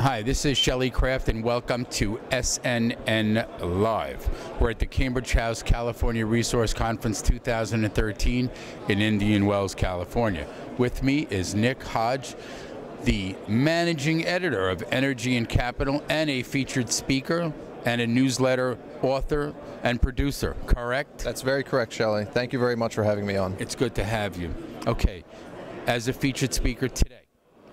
Hi, this is Shelly Craft, and welcome to SNN Live. We're at the Cambridge House California Resource Conference 2013 in Indian Wells, California. With me is Nick Hodge, the managing editor of Energy and Capital, and a featured speaker and a newsletter author and producer, correct? That's very correct, Shelly. Thank you very much for having me on. It's good to have you. Okay, as a featured speaker today,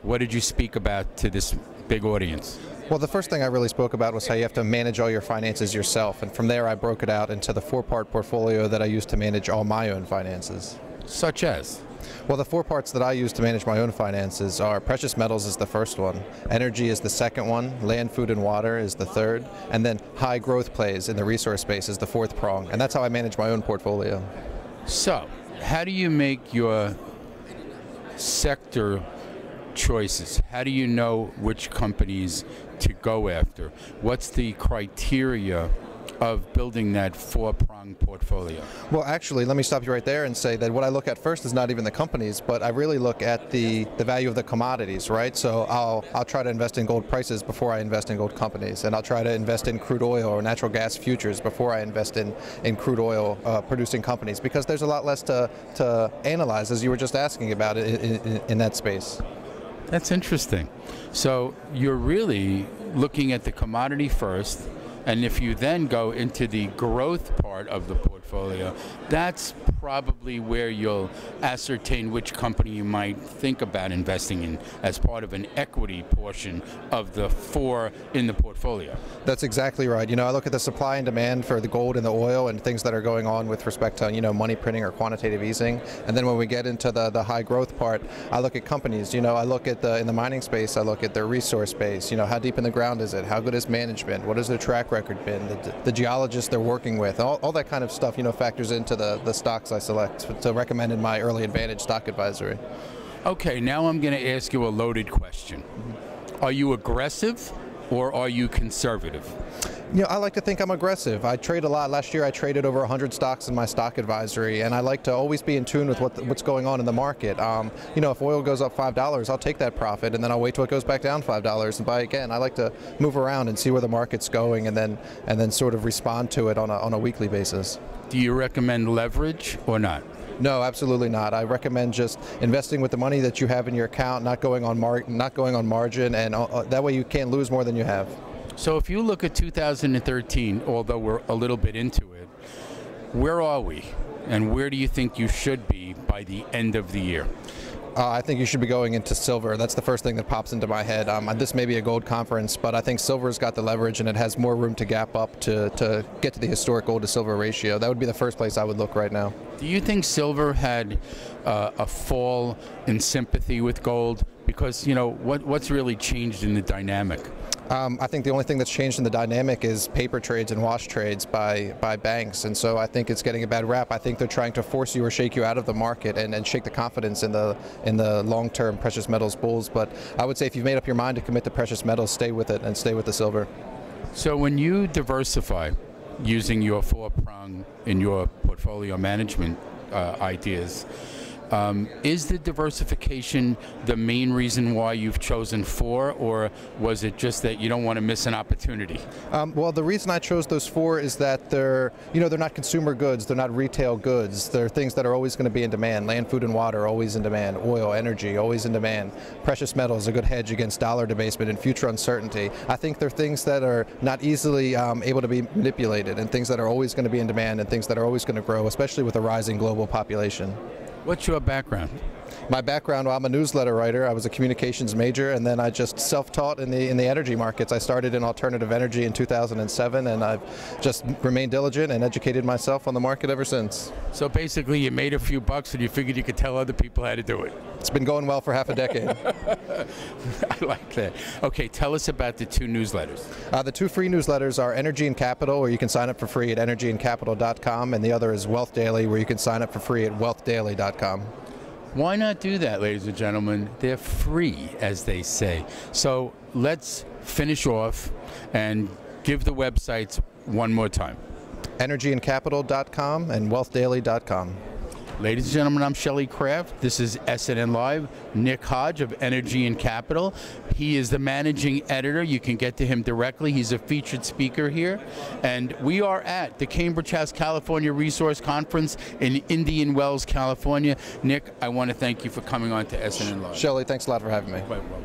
what did you speak about to this big audience? Well, the first thing I really spoke about was how you have to manage all your finances yourself, and from there I broke it out into the four-part portfolio that I use to manage all my own finances. Such as? Well, the four parts that I use to manage my own finances are precious metals is the first one, energy is the second one, land, food, and water is the third, and then high growth plays in the resource space is the fourth prong, and that's how I manage my own portfolio. So, how do you make your sector choices? How do you know which companies to go after? What's the criteria of building that four-pronged portfolio? Well, actually, let me stop you right there and say that what I look at first is not even the companies, but I really look at the value of the commodities, right? So I'll try to invest in gold prices before I invest in gold companies, and I'll try to invest in crude oil or natural gas futures before I invest in crude oil producing companies, because there's a lot less to analyze, as you were just asking about in that space. That's interesting. So you're really looking at the commodity first, and if you then go into the growth part of the portfolio, that's probably where you'll ascertain which company you might think about investing in as part of an equity portion of the four in the portfolio. That's exactly right. You know, I look at the supply and demand for the gold and the oil and things that are going on with respect to, you know, money printing or quantitative easing. And then when we get into the high growth part, I look at companies. You know, I look at in the mining space, I look at their resource base. You know, how deep in the ground is it? How good is management? What has their track record been? The geologists they're working with, all that kind of stuff, you know, factors into the stocks I select to recommend in my early advantage stock advisory. Okay, now I'm going to ask you a loaded question. Are you aggressive or are you conservative? You know, I like to think I'm aggressive. I trade a lot. Last year I traded over 100 stocks in my stock advisory, and I like to always be in tune with what's going on in the market. You know, if oil goes up $5, I'll take that profit, and then I'll wait till it goes back down $5 and buy again. I like to move around and see where the market's going, and then sort of respond to it on a weekly basis. Do you recommend leverage or not? No, absolutely not. I recommend just investing with the money that you have in your account, not going on margin, and that way you can't lose more than you have. So if you look at 2013, although we're a little bit into it, where are we? And where do you think you should be by the end of the year? I think you should be going into silver. That's the first thing that pops into my head. This may be a gold conference, but I think silver's got the leverage and it has more room to gap up to get to the historic gold to silver ratio. That would be the first place I would look right now. Do you think silver had a fall in sympathy with gold? Because, you know, what's really changed in the dynamic? I think the only thing that's changed in the dynamic is paper trades and wash trades by banks, and so I think it's getting a bad rap. I think they're trying to force you or shake you out of the market and shake the confidence in the long-term precious metals bulls. But I would say if you've made up your mind to commit to precious metals, stay with it and stay with the silver. So when you diversify using your four-prong in your portfolio management ideas, is the diversification the main reason why you've chosen four, or was it just that you don't want to miss an opportunity? Well, the reason I chose those four is that they're not consumer goods, they're not retail goods, they're things that are always going to be in demand. Land, food, and water always in demand. Oil, energy always in demand. Precious metals, a good hedge against dollar debasement and future uncertainty. I think they're things that are not easily able to be manipulated, and things that are always going to be in demand, and things that are always going to grow, especially with a rising global population. What's your background? My background, well, I'm a newsletter writer. I was a communications major, and then I just self-taught in the energy markets. I started in alternative energy in 2007, and I've just remained diligent and educated myself on the market ever since. So basically you made a few bucks and you figured you could tell other people how to do it. It's been going well for half a decade. I like that. Okay, tell us about the two newsletters. The two free newsletters are Energy and Capital, where you can sign up for free at energyandcapital.com, and the other is Wealth Daily, where you can sign up for free at wealthdaily.com. Why not do that, ladies and gentlemen? They're free, as they say. So let's finish off and give the websites one more time. Energyandcapital.com and wealthdaily.com. Ladies and gentlemen, I'm Shelly Kraft. This is SNN Live. Nick Hodge of Energy and Capital. He is the managing editor. You can get to him directly. He's a featured speaker here. And we are at the Cambridge House California Resource Conference in Indian Wells, California. Nick, I want to thank you for coming on to SNN Live. Shelly, thanks a lot for having me. Quite well.